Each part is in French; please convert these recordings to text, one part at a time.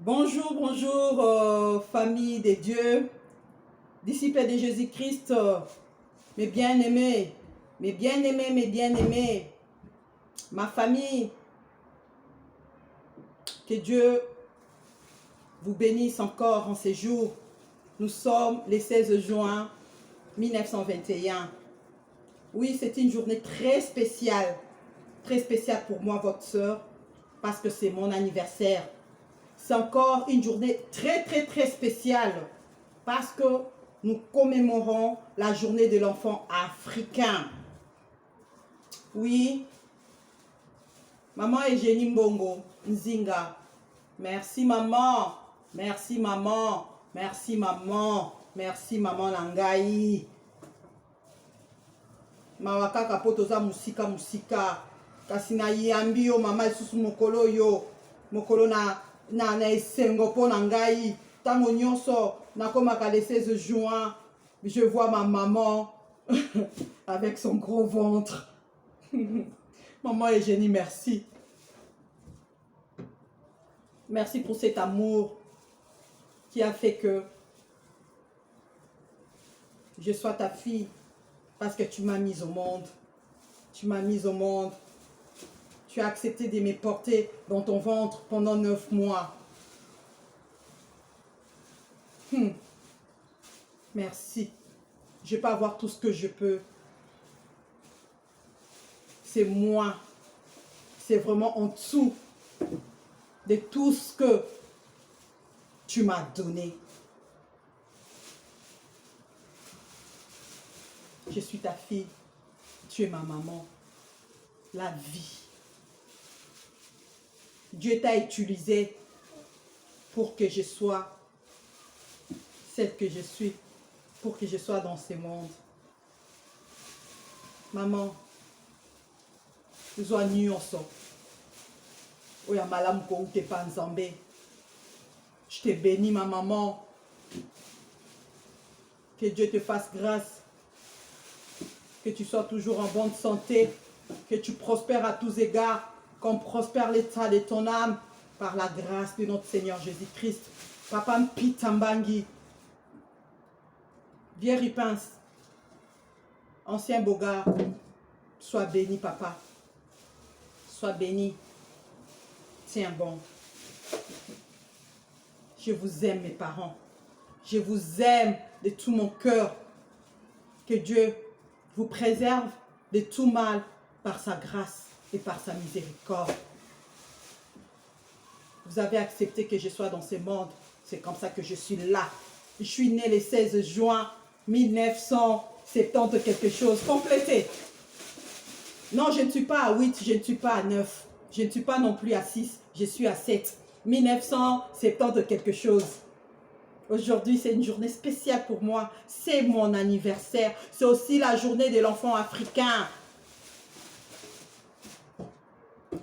Bonjour, bonjour, famille des dieux, disciples de Jésus-Christ, mes bien-aimés, mes bien-aimés, mes bien-aimés, ma famille, que Dieu vous bénisse encore en ces jours. Nous sommes le 16 juin 1921. Oui, c'est une journée très spéciale pour moi, votre sœur, parce que c'est mon anniversaire. C'est encore une journée très spéciale parce que nous commémorons la journée de l'enfant africain. Oui, maman Eugénie Mbongo, Nzinga. Merci maman, merci maman, merci maman, merci maman Nangai. Mawaka kapotoza musika. Kasina yambi yo mama isusu mokolo yo. Mokolo na esengo po nangai. Tango nyonso nakomaka le 16 juin. Je vois ma maman avec son gros ventre. Maman Eugénie, merci. Merci pour cet amour qui a fait que je sois ta fille. Parce que tu m'as mise au monde. Tu m'as mise au monde. Tu as accepté de me porter dans ton ventre pendant 9 mois. Merci. Je peux avoir tout ce que je peux. C'est moi. C'est vraiment en dessous de tout ce que tu m'as donné. Je suis ta fille. Tu es ma maman. La vie. Dieu t'a utilisé pour que je sois celle que je suis, pour que je sois dans ce monde. Maman, nous sommes nyonso. Oya malam ko ute panzambe. Je te bénis, ma maman. Que Dieu te fasse grâce. Que tu sois toujours en bonne santé. Que tu prospères à tous égards. Qu'on prospère l'état de ton âme par la grâce de notre Seigneur Jésus-Christ. Papa Mpitambangi, vieux Ripince, ancien Boga, sois béni, papa. Sois béni. Tiens bon. Je vous aime, mes parents. Je vous aime de tout mon cœur. Que Dieu vous préserve de tout mal par sa grâce et par sa miséricorde. Vous avez accepté que je sois dans ce monde. C'est comme ça que je suis là. Je suis né le 16 juin 1970 quelque chose. Complété. Non, je ne suis pas à 8, je ne suis pas à 9. Je ne suis pas non plus à 6, je suis à 7. 1970 quelque chose. Aujourd'hui, c'est une journée spéciale pour moi. C'est mon anniversaire. C'est aussi la journée de l'enfant africain.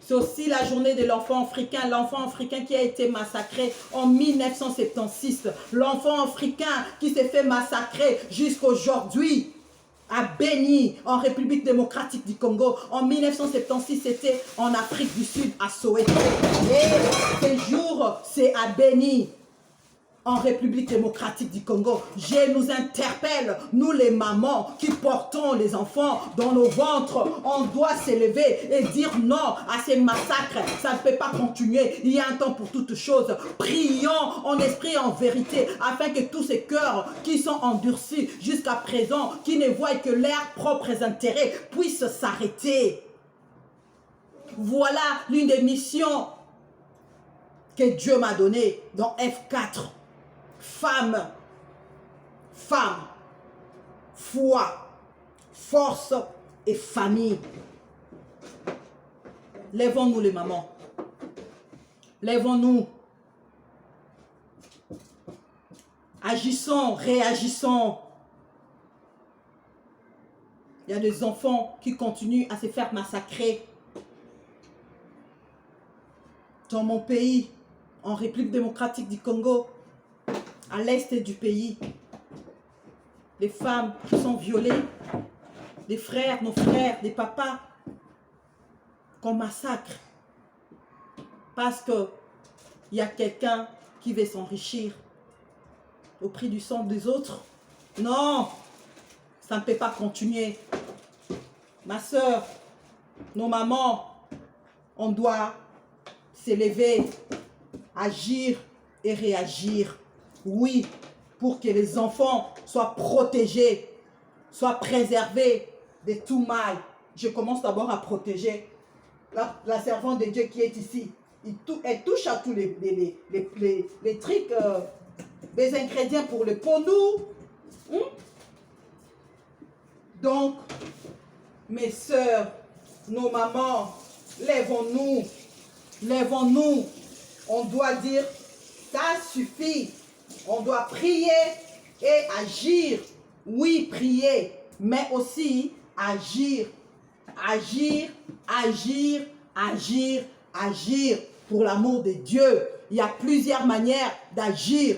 C'est aussi la journée de l'enfant africain qui a été massacré en 1976. L'enfant africain qui s'est fait massacrer jusqu'aujourd'hui à Beni, en République démocratique du Congo. En 1976, c'était en Afrique du Sud, à Soweto. Et ce jour, c'est à Beni, en République démocratique du Congo. Je nous interpelle, nous les mamans qui portons les enfants dans nos ventres, on doit s'élever et dire non à ces massacres. Ça ne peut pas continuer. Il y a un temps pour toutes choses. Prions en esprit et en vérité afin que tous ces cœurs qui sont endurcis jusqu'à présent, qui ne voient que leurs propres intérêts, puissent s'arrêter. Voilà l'une des missions que Dieu m'a données dans F4. Femme, foi, force et famille. Lèvons-nous les mamans. Lèvons-nous. Agissons, réagissons. Il y a des enfants qui continuent à se faire massacrer. Dans mon pays, en République démocratique du Congo, à l'est du pays, les femmes sont violées, les frères, nos frères, les papas qu'on massacre parce qu'il y a quelqu'un qui veut s'enrichir au prix du sang des autres. Non, ça ne peut pas continuer. Ma soeur, nos mamans, on doit s'élever, agir et réagir. Oui, pour que les enfants soient protégés, soient préservés de tout mal. Je commence d'abord à protéger la servante de Dieu qui est ici. Elle touche à tous les trucs, les ingrédients pour le ponou. Donc, mes soeurs, nos mamans, lèvons-nous, lèvons-nous. On doit dire, ça suffit. On doit prier et agir. Oui, prier, mais aussi agir. Agir, agir, agir, agir. Pour l'amour de Dieu, il y a plusieurs manières d'agir.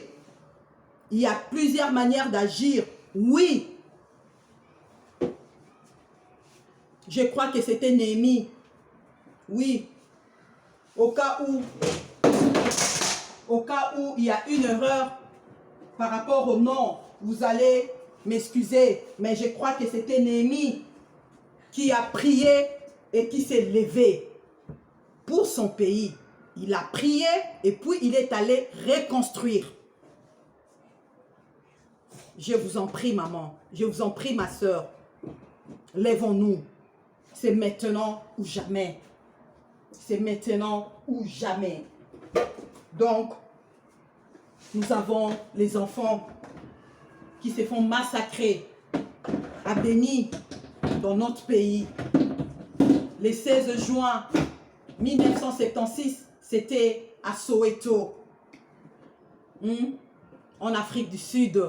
Il y a plusieurs manières d'agir. Oui. Je crois que c'était Néhémie. Oui. Au cas où il y a une erreur par rapport au nom, vous allez m'excuser, mais je crois que c'était Néhémie qui a prié et qui s'est levé pour son pays. Il a prié et puis il est allé reconstruire. Je vous en prie, maman. Je vous en prie, ma soeur. Lèvons-nous. C'est maintenant ou jamais. C'est maintenant ou jamais. Donc, nous avons les enfants qui se font massacrer à Béni, dans notre pays. Le 16 juin 1976, c'était à Soweto, en Afrique du Sud.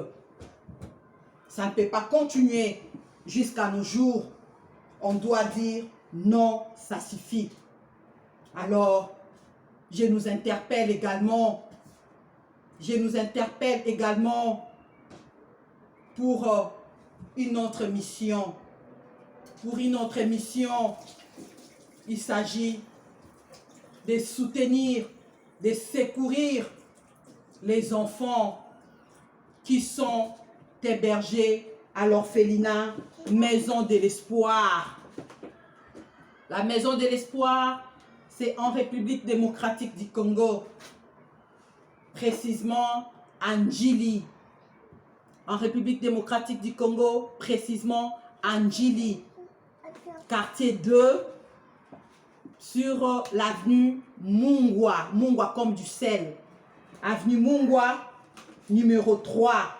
Ça ne peut pas continuer jusqu'à nos jours. On doit dire non, ça suffit. Alors, je nous interpelle également pour une autre mission. Pour une autre mission, il s'agit de soutenir, de secourir les enfants qui sont hébergés à l'orphelinat Maison de l'Espoir. La Maison de l'Espoir, c'est en République démocratique du Congo, précisément à Njili. En République démocratique du Congo, précisément à Njili, quartier 2, sur l'avenue Mungwa, Mungwa comme du sel. Avenue Mungwa, numéro 3.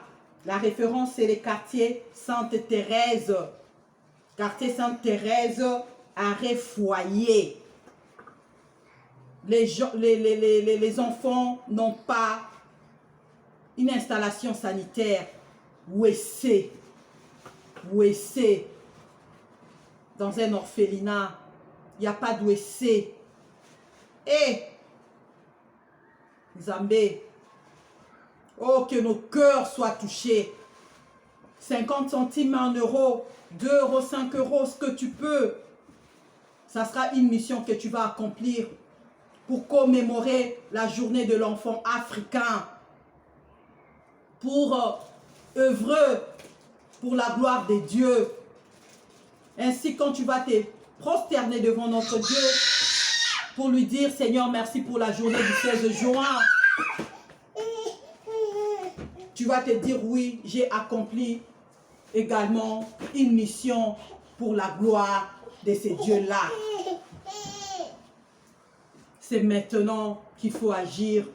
La référence, c'est le quartier Sainte-Thérèse. Quartier Sainte-Thérèse, arrêt foyer. Les enfants n'ont pas une installation sanitaire. WC. WC. Dans un orphelinat, il n'y a pas de WC. Et, Zambé, oh, que nos cœurs soient touchés. 50 centimes, 1 euro, 2 euros, 5 euros, ce que tu peux. Ça sera une mission que tu vas accomplir pour commémorer la journée de l'enfant africain. Pour œuvrer pour la gloire de Dieu. Ainsi, quand tu vas te prosterner devant notre Dieu pour lui dire, Seigneur, merci pour la journée du 16 juin. Tu vas te dire, oui, j'ai accompli également une mission pour la gloire de ces dieux-là. C'est maintenant qu'il faut agir.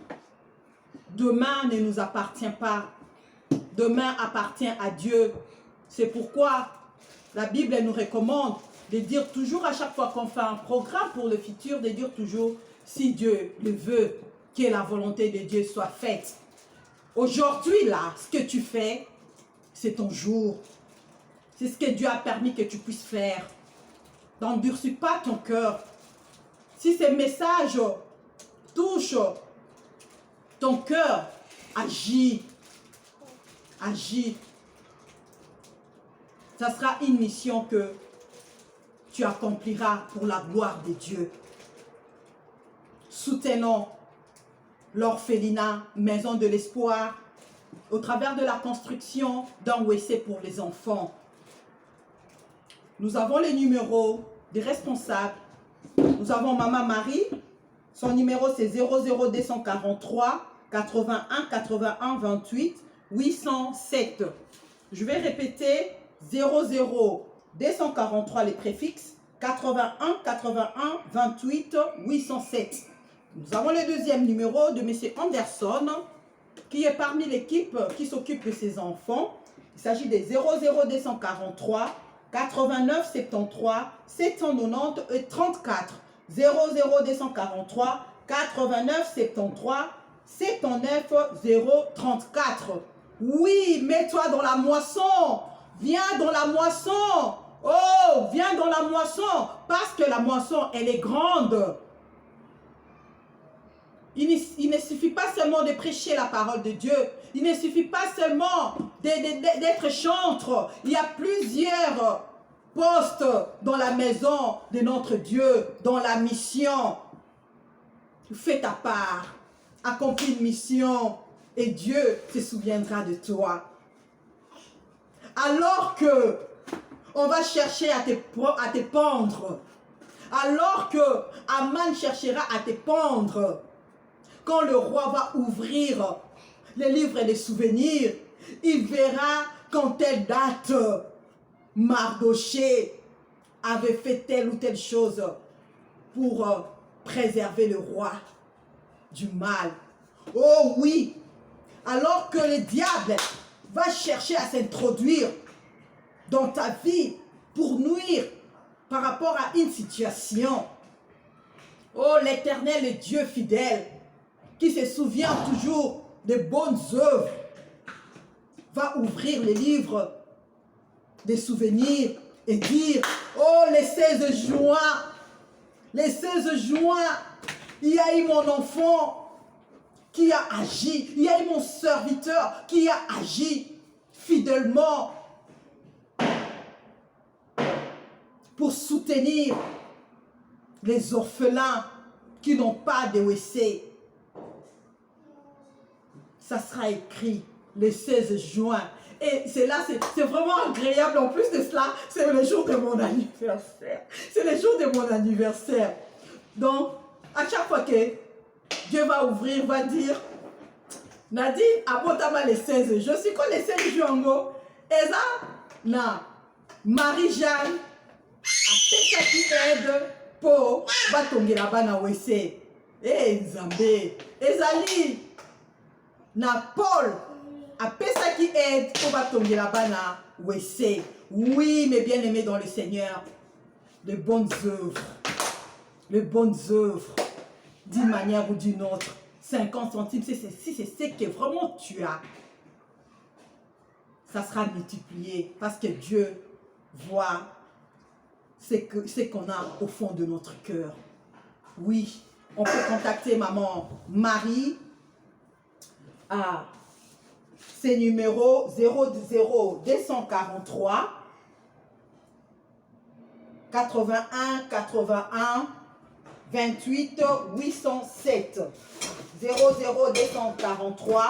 Demain ne nous appartient pas. Demain appartient à Dieu. C'est pourquoi la Bible nous recommande de dire toujours à chaque fois qu'on fait un programme pour le futur, de dire toujours, si Dieu le veut, que la volonté de Dieu soit faite. Aujourd'hui, là, ce que tu fais, c'est ton jour. C'est ce que Dieu a permis que tu puisses faire. N'endurcis pas ton cœur. Si ces messages touchent ton cœur, agis. Agis. Ça sera une mission que tu accompliras pour la gloire de Dieu. Soutenons l'orphelinat Maison de l'Espoir au travers de la construction d'un WC pour les enfants. Nous avons les numéros des responsables. Nous avons Maman Marie. Son numéro c'est 00243 81 81 28 807. Je vais répéter 00243 les préfixes 81 81 28 807. Nous avons le deuxième numéro de M. Anderson qui est parmi l'équipe qui s'occupe de ses enfants. Il s'agit des 00243 89 73 790 et 34. 00243 89 73 79 034. Oui, mets-toi dans la moisson. Viens dans la moisson. Oh, viens dans la moisson. Parce que la moisson, elle est grande. Il ne suffit pas seulement de prêcher la parole de Dieu. Il ne suffit pas seulement d'être chantre. Il y a plusieurs postes dans la maison de notre Dieu, dans la mission. Fais ta part. Accomplis une mission et Dieu se souviendra de toi. Alors que on va chercher à te pendre, alors que Aman cherchera à te pendre, quand le roi va ouvrir les livres et les souvenirs, il verra qu'en telle date, Mardoché avait fait telle ou telle chose pour préserver le roi du mal. Oh oui, alors que le diable va chercher à s'introduire dans ta vie pour nuire par rapport à une situation. Oh, l'Éternel est Dieu fidèle, qui se souvient toujours des bonnes œuvres, va ouvrir les livres des souvenirs et dire, oh, les 16 juin, il y a eu mon enfant qui a agi, il y a eu mon serviteur qui a agi fidèlement pour soutenir les orphelins qui n'ont pas de WC. Ça sera écrit le 16 juin. Et c'est là, c'est vraiment agréable. En plus de cela, c'est le jour de mon anniversaire. C'est le jour de mon anniversaire. Donc, à chaque fois que Dieu va ouvrir, va dire, Nadine, abotama les 16. Je suis quoi les 16 juin? Et ça, na Marie-Jeanne, a fait ça qui aide pour batongela bana wese. Eh, Zambé. Ezali, na Paul, a fait ça qui aide pour batongela bana wese. Oui, mes bien-aimés dans le Seigneur, les bonnes œuvres, d'une manière ou d'une autre, 50 centimes, si c'est ce que vraiment tu as, ça sera multiplié parce que Dieu voit ce qu'on a au fond de notre cœur. Oui, on peut contacter maman Marie à ses numéros 00243 81 81 28 807 00243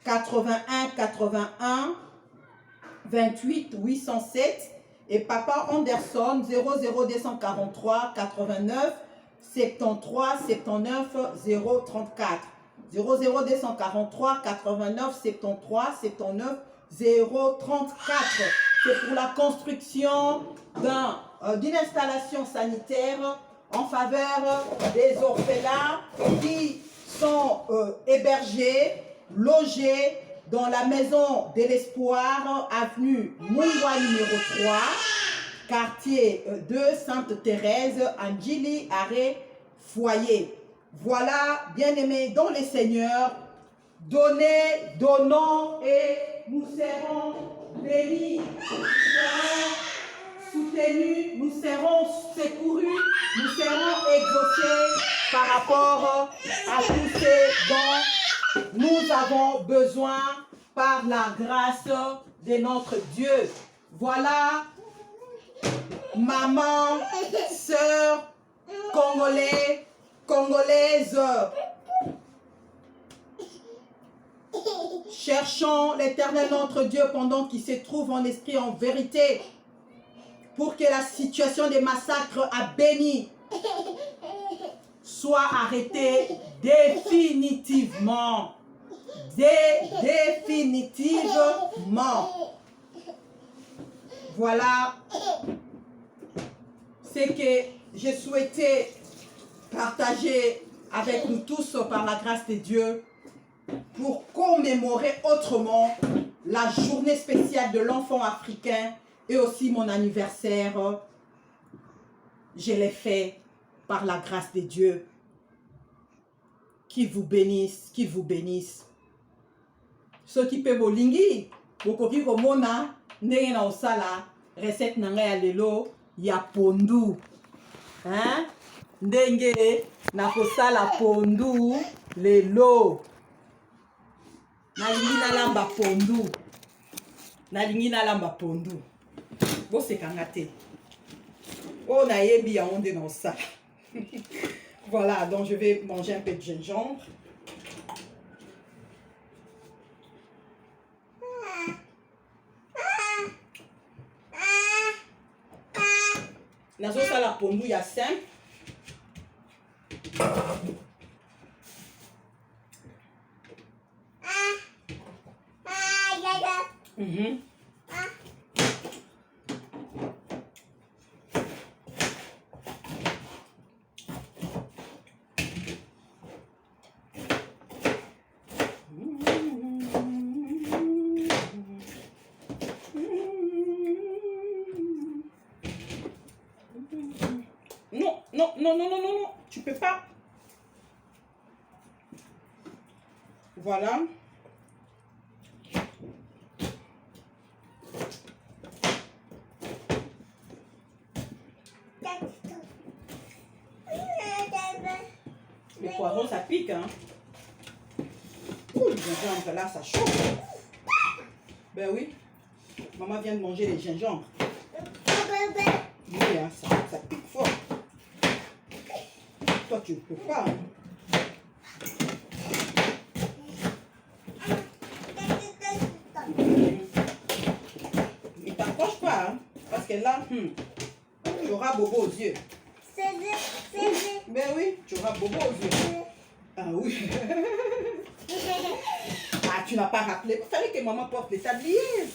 81 81 28 807 et papa Anderson 00243 89 73 79 034 00243 89 73 79 034. C'est pour la construction d'une installation sanitaire en faveur des orphelins qui sont hébergés, logés dans la maison de l'Espoir, avenue Mungwa numéro 3, quartier 2, Sainte-Thérèse, Angili, arrêt, foyer. Voilà, bien-aimés dans les seigneurs, donnez, donnons et nous serons bénis, nous serons soutenus, nous serons secourus, nous serons exaucés par rapport à tout ce dont nous avons besoin par la grâce de notre Dieu. Voilà maman, sœur, congolais, congolaises. Cherchons l'Éternel notre Dieu pendant qu'il se trouve en esprit en vérité, pour que la situation des massacres à Béni soit arrêtée définitivement. Définitivement. Voilà ce que j'ai souhaité partager avec nous tous par la grâce de Dieu pour commémorer autrement la journée spéciale de l'enfant africain et aussi mon anniversaire. Je l'ai fait par la grâce de Dieu. Qui vous bénisse, qui vous bénisse. Ceux qui peuvent bolingi, bokoki komona ndenge na osala recette na ngai ya lelo ya pondu. Hein? Ndenge na kosala pondu lelo. Nalingi nalamba pondu. Nalingi nalamba pondu. Bosekanga te. Oh na yebi ya onde na osala. Voilà, donc je vais manger un peu de gingembre. Nazo sala pondu ya simple. Non, tu peux pas. Voilà. Les poivrons, ça pique, hein. Oh, le gingembre, là, ça chauffe. Ben oui. Maman vient de manger les gingembre. Oui, hein, ça pique fort. Toi, tu ne peux pas. Hein. Ne t'approche pas, hein, parce que là, tu auras bobo aux yeux. Ben oui, tu auras bobo aux yeux. Ah oui. Ah, tu n'as pas rappelé. Il fallait que maman porte les tabliers.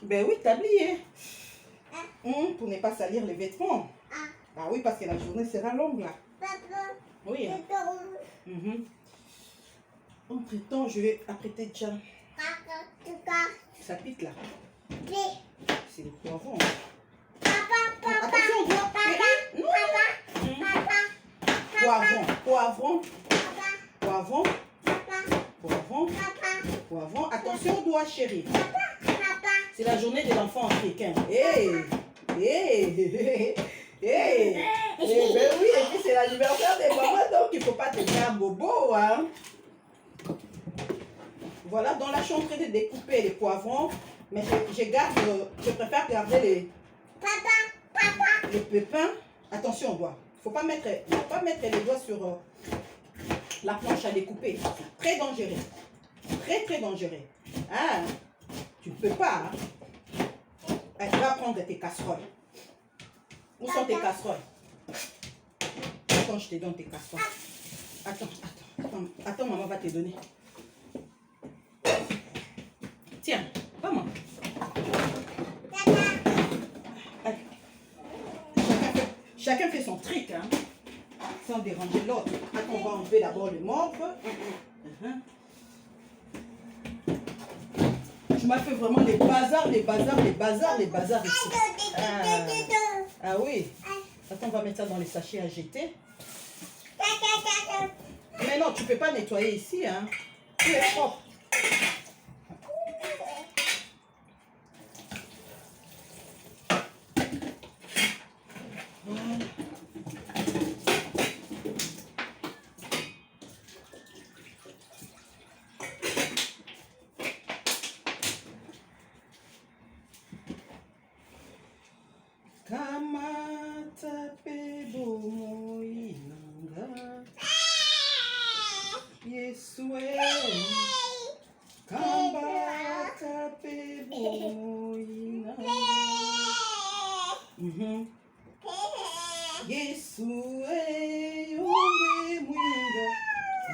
Ben oui, tablier. Pour ne pas salir les vêtements. Ah oui, parce que la journée sera longue là. Oui. Hein. Entre-temps, je vais apprêter déjà. Ça pique là. C'est le poivron. Attention, on doit... Poivron. Attention au doigt, chérie. C'est la journée de l'enfant africain. Ben oui, et puis c'est l'anniversaire des mamans, donc il ne faut pas te faire bobo, hein. Voilà, donc là je suis en train de découper les poivrons, mais je préfère garder les pépins. Attention au doigt. Il ne faut pas mettre les doigts sur la planche à découper. C'est très dangereux. Très dangereux. Hein? Tu ne peux pas. Hein? Tu vas prendre tes casseroles. Où sont tes casseroles? Attends, je te donne tes casseroles. Attends, maman va te donner. Tiens, maman. Chacun fait son truc, hein, sans déranger l'autre. Attends, on va enlever d'abord le morve. Je m'ai fait vraiment les bazars ici. Ah oui. Attends, on va mettre ça dans les sachets à jeter. Mais non, tu ne peux pas nettoyer ici, hein. Tu es propre. bomoi nanga. Yesue. Kamba tape bomoi nanga. Yesue yonde mwinga.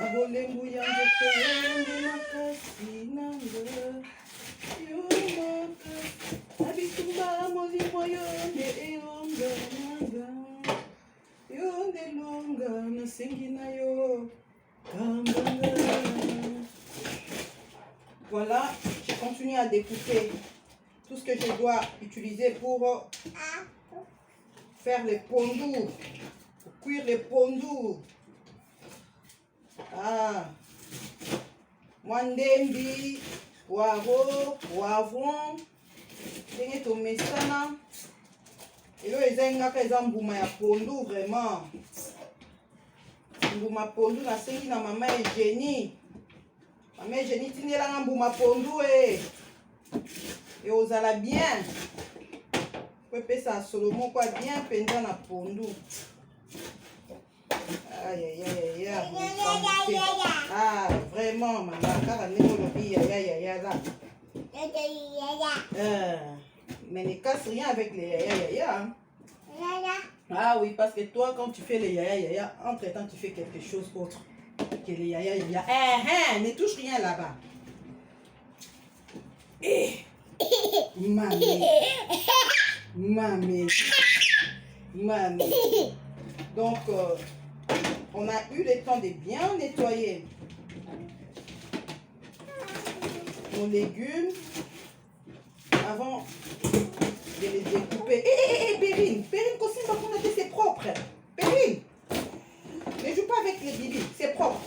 Abolembu yange yonde makasi nanga. Yomaka. Abitumba molimo yonde eyonga nanga. Yonde longa nasengi na yo. Kambanga. Voilà, je continue à découper tout ce que je dois utiliser pour faire les pondous, pour cuire les pondous. Ah, mwandembi, poireau, poivron, ndenge tomesana. Elo ezengaka eza mbuma ya pondu vraiment. Mbuma pondu nasengi na mama Eugénie. Mama Eugénie tindelanga mbuma pondu et ozala bien. Pepe sa Solomon quoi bien pendant na pondu. Aïe aïe aïe aïe. Ah vraiment maman car ndenge lobi aïe aïe aïe là. Mais ne casse rien avec les yaya yaya. Ah oui, parce que toi, quand tu fais les yaya yaya, entre-temps, tu fais quelque chose autre que les yaya yaya. Ne touche rien là-bas. Mamie. Donc, on a eu le temps de bien nettoyer nos légumes avant de les découper. Perrine, Kosimba, qu'on a dit c'est propre. Perrine, ne joue pas avec les bibis, c'est propre.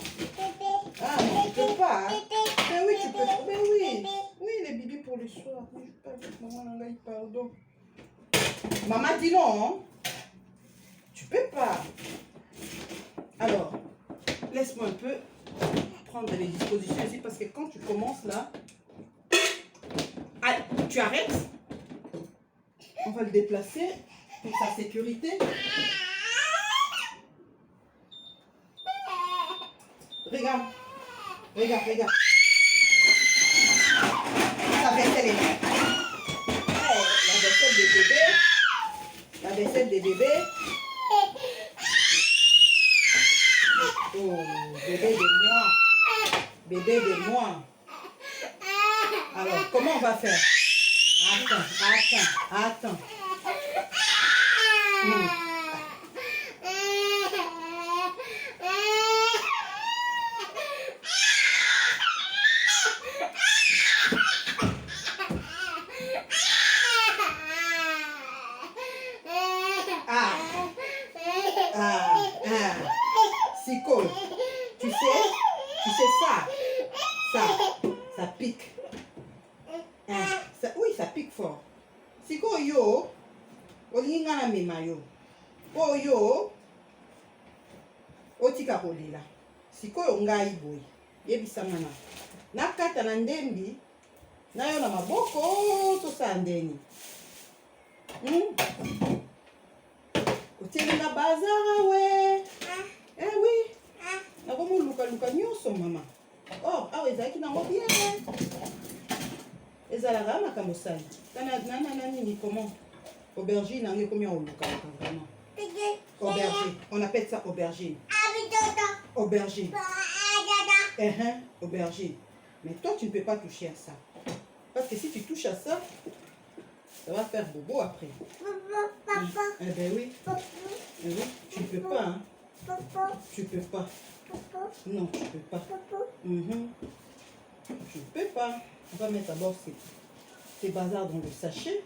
Ah non, tu peux pas. Hein. Mais oui, tu peux. Mais oui. Oui, les bibis pour le soir. Ne joue pas avec maman, Nangaï, pardon. Maman dit non. Hein. Tu peux pas. Alors, laisse-moi un peu prendre les dispositions ici parce que quand tu commences là, tu arrêtes. On va le déplacer pour sa sécurité. Regarde. La vaisselle est là. La vaisselle des bébés. Oh, bébé de moi. Alors, comment on va faire? Attends. Siko, tu sais ça pique. Oui, ça pique fort. Siko yo, olinga na mema yo. Oyo, otika kolela. Siko yo ngai boy. Yebisanga na. Nakata na ndembi, na yo na maboko to sa ndeni. Otelinga bazara we. Eh oui. Na komo luka nyonso mama. Oh, ezaki nango bien. Ezalaka na kamosali. Nana nini comment? Aubergine, on est combien au luka vraiment? Aubergine. On appelle ça aubergine. Aubergine. Aubergine. Mais toi, tu ne peux pas toucher à ça. Parce que si tu touches à ça, ça va faire bobo après. Eh ben oui. Eh oui. Tu ne peux pas, hein. Tu peux pas. Non, tu peux pas. Tu ne peux pas. On va mettre d'abord ces bazars dans le sachet.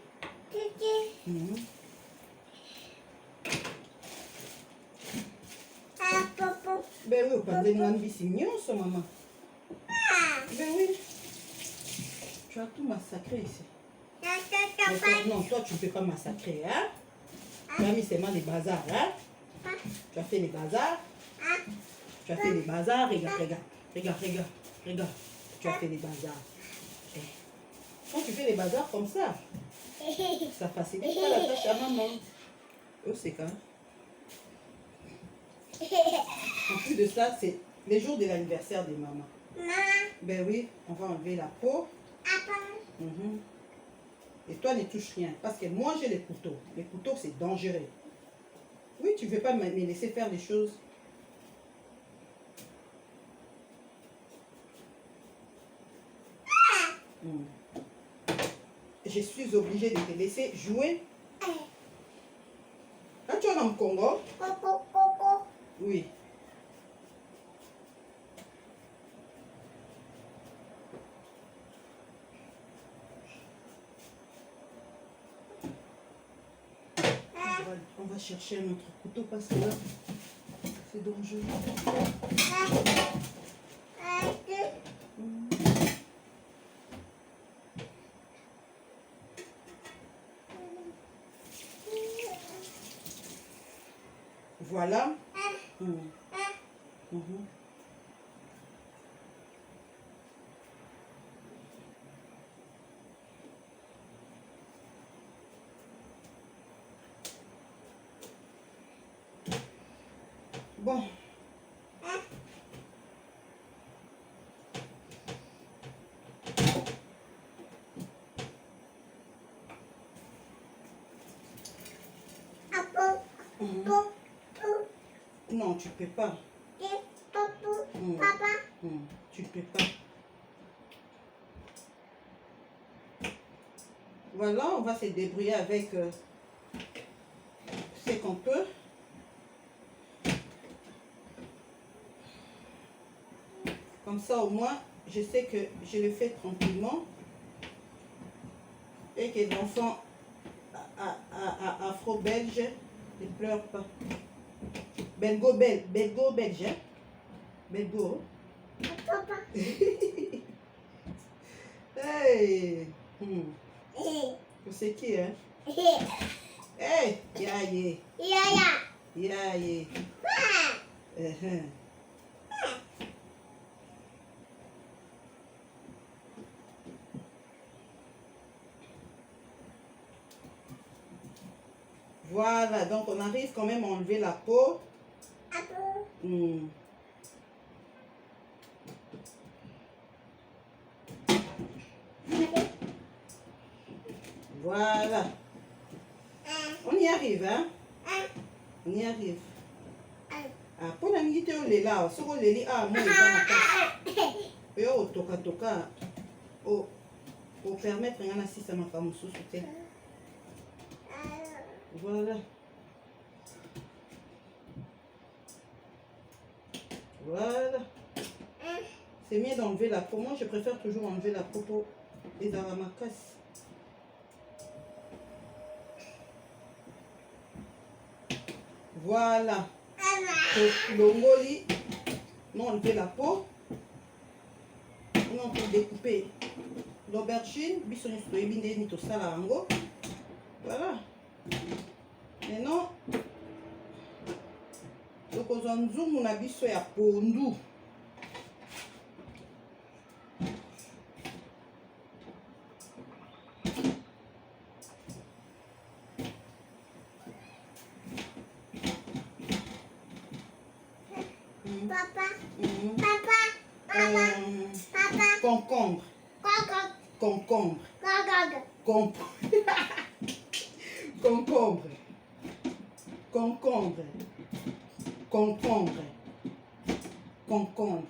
Ben oui, pas de l'ambition, maman. Ben oui. Tu as tout massacré ici. Non, toi, tu ne peux pas massacrer, hein? Tu as mis seulement les bazars, hein? Tu as fait les bazars. Tu as fait les bazars. Regarde. Tu as fait les bazars. Quand tu fais les bazars comme ça, ça facilite pas la tâche à maman. Oh, c'est quand? En plus de ça, c'est les jours de l'anniversaire des mamans. Maman. Ben oui, on va enlever la peau. Papa. Mhm. Et toi, ne touche rien. Parce que moi, j'ai les couteaux. Les couteaux, c'est dangereux. Oui, tu ne veux pas me laisser faire des choses. Je suis obligée de te laisser jouer. Quand tu es dans le Congo, Coco, coco. oui. On va chercher un autre couteau parce que là, c'est dangereux. Voilà. Mhm. Bon. Non, tu ne peux pas. Papa. Tu ne peux pas. Voilà, on va se débrouiller avec ce qu'on peut. Comme ça, au moins, je sais que je le fais tranquillement. Et que les enfants afro-belges ne pleurent pas. Belgo-belge. Hein? Belgo. Papa. Hey! C'est qui, hein? Hey! Yaye! Yaye! Voilà, donc on arrive quand même à enlever la peau. Voilà. On y arrive, hein? On y arrive. Ah, pour la minute, on est là. Si on est là, moi, et oh, toka. Oh, pour permettre à si ça m'a pas mon sous-souté. Voilà. Voilà. C'est mieux d'enlever la peau. Moi, je préfère toujours enlever la peau pour les aramakas. Voilà. L'ongoli, on enlever la peau. On peut découper l'aubergine. Voilà. Maintenant, donc aux anzou, on a biso ya pondu. Papa. Concombre. Concombre. Concombre. Concombre.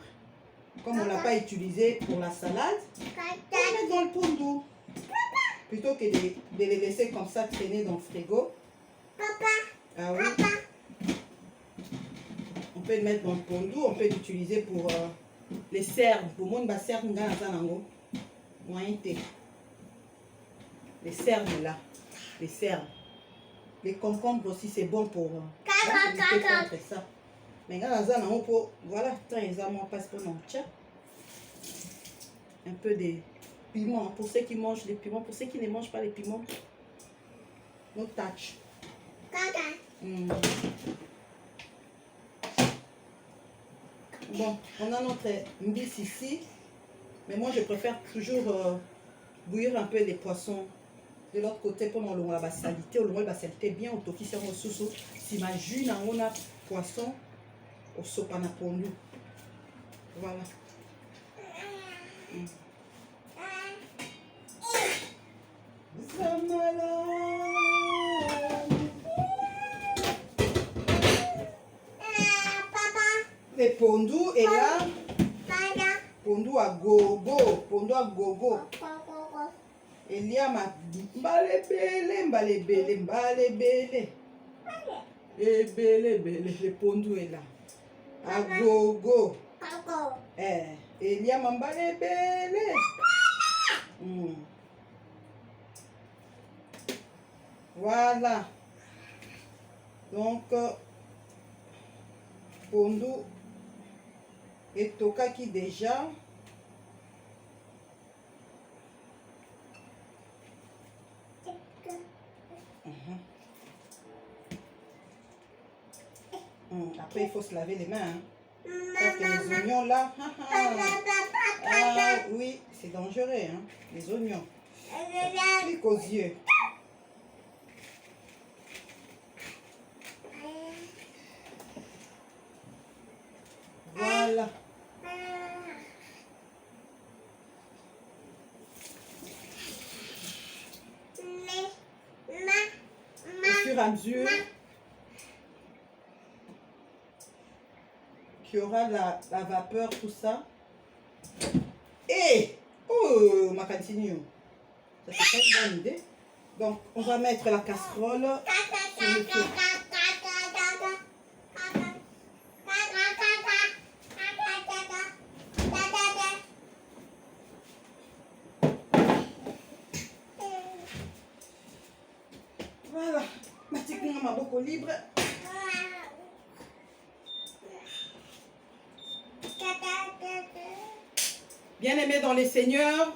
Comme on ne l'a pas utilisé pour la salade, on met dans le pondu. Plutôt que de les laisser comme ça traîner dans le frigo. Ah oui. On peut le mettre dans le pondu, on peut l'utiliser pour les cernes. Pour moi, les cernes, les cernes là. Les cernes. Les concombres aussi, c'est bon pour lutter contre ça. Mais voilà, tant les amants passent pour mon chat. Un peu de piment. Pour ceux qui mangent les piments, pour ceux qui ne mangent pas les piments, no touch. Bon, on a notre mbis ici. Mais moi, je préfère toujours bouillir un peu les poissons de l'autre côté pour mon la salité. Au long la salité bien au toki sur mon sous. Si ma jus on a poisson, Au sopana pondu. Voilà. Zamala. Papa. Et pondu est là. Papa. Pondu à gogo. Pondu à gogo. Coco. Eliama mbalebele mbalebele mbalebele ebelebele le pondu est là à gogo Coco. Eliama mbalebele voilà donc pondu etokaki déjà. Après, il faut se laver les mains. Hein. Parce que les oignons là, ah oui, c'est dangereux, hein, les oignons. Clique aux yeux. Voilà. Au fur et à mesure qu'il y aura la vapeur, tout ça. Et, oh, ma continue. Ça, c'est pas une bonne idée. Donc, on va mettre la casserole sur le feu. Voilà. Ma technique m'a beaucoup libre. Bien-aimé dans les seigneurs,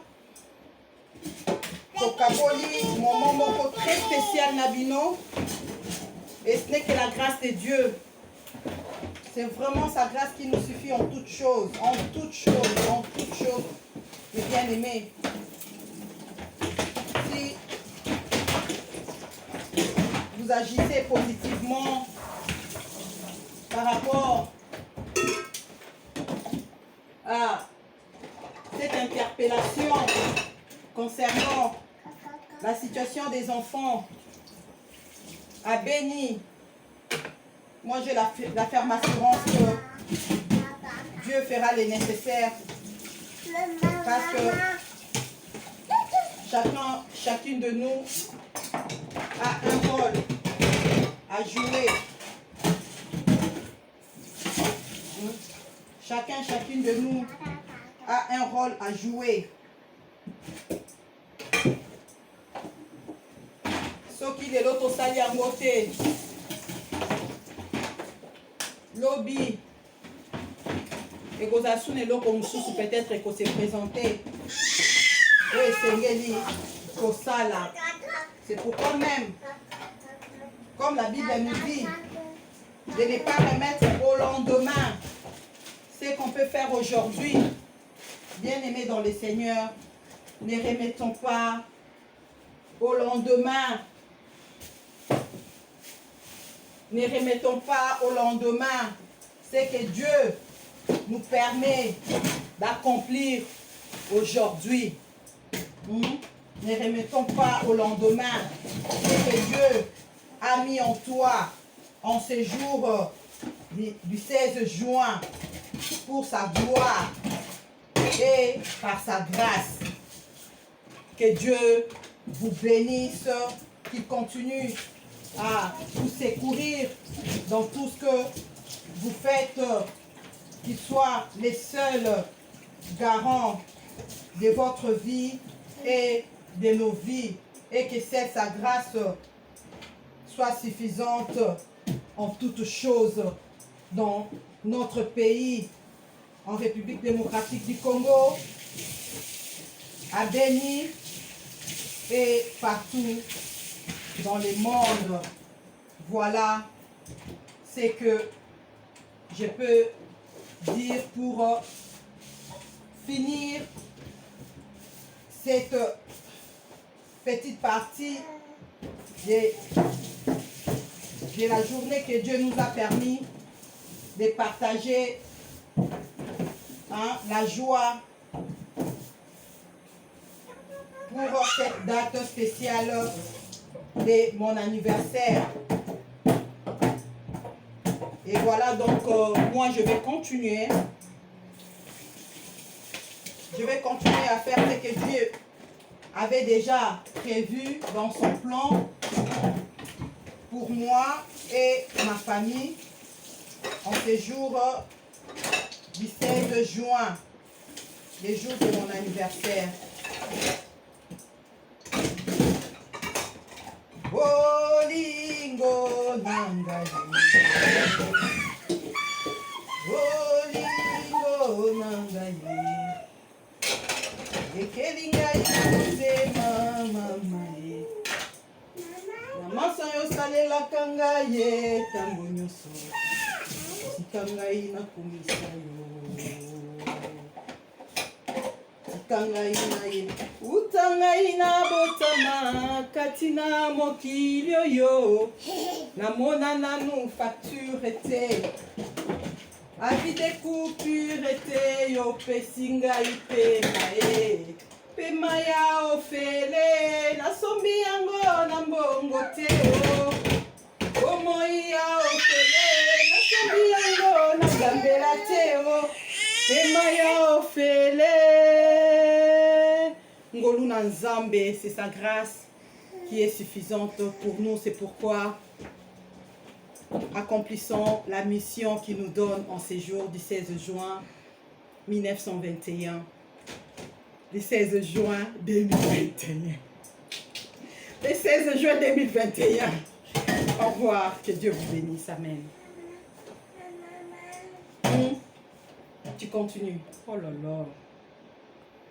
Tokaboli, mon moment très spécial Nabino, et ce n'est que la grâce de Dieu. C'est vraiment sa grâce qui nous suffit en toutes choses, en toutes choses, en toutes choses. Mes bien-aimés, si vous agissez positivement par rapport à cette interpellation concernant la situation des enfants à Béni, moi j'ai la ferme assurance que Dieu fera les nécessaires parce que chacune de nous a un rôle à jouer. Chacune de nous a un rôle à jouer. Soki de l'autre sali à moté. Lobby. Et Gozasune loko mususu peut-être qu'on s'est présenté. Et Sengeli Kosala. C'est pourquoi même, comme la Bible nous dit, de ne pas remettre au lendemain ce qu'on peut faire aujourd'hui. Bien-aimés dans le Seigneur, ne remettons pas au lendemain. Ne remettons pas au lendemain ce que Dieu nous permet d'accomplir aujourd'hui. Ne remettons pas au lendemain ce que Dieu a mis en toi en ce jour du 16 juin pour sa gloire et par sa grâce. Que Dieu vous bénisse, qu'il continue à vous secourir dans tout ce que vous faites, qu'il soit les seuls garants de votre vie et de nos vies, et que sa grâce soit suffisante en toutes choses dans notre pays, en République démocratique du Congo, à Béni et partout dans le monde. Voilà ce que je peux dire pour finir cette petite partie de la journée que Dieu nous a permis de partager la joie pour cette date spéciale de mon anniversaire. Et voilà, donc moi je vais continuer. Je vais continuer à faire ce que Dieu avait déjà prévu dans son plan pour moi et ma famille en ce jour du 16 juin, le jour de mon anniversaire. Bolingo nangai, bolingo nangai, ekelinga ikuze mama ye, namasa yo salela kanga ye tango nyoso, tika ngai nakumisa yo. Utangai na botama katina mokili oyo namona nanu facture te avis de coupure te yo pesinga ipema pema ya ofele nasombi yango na mbongo te omoi ya ofele nasombi yango na gambela te pema ya ofele. Ngoluna Nzambe, c'est sa grâce qui est suffisante pour nous. C'est pourquoi accomplissons la mission qu'il nous donne en ces jours du 16 juin 1921. Le 16 juin 2021. Le 16 juin 2021. Au revoir. Que Dieu vous bénisse. Amen. Tu continues. Oh là là.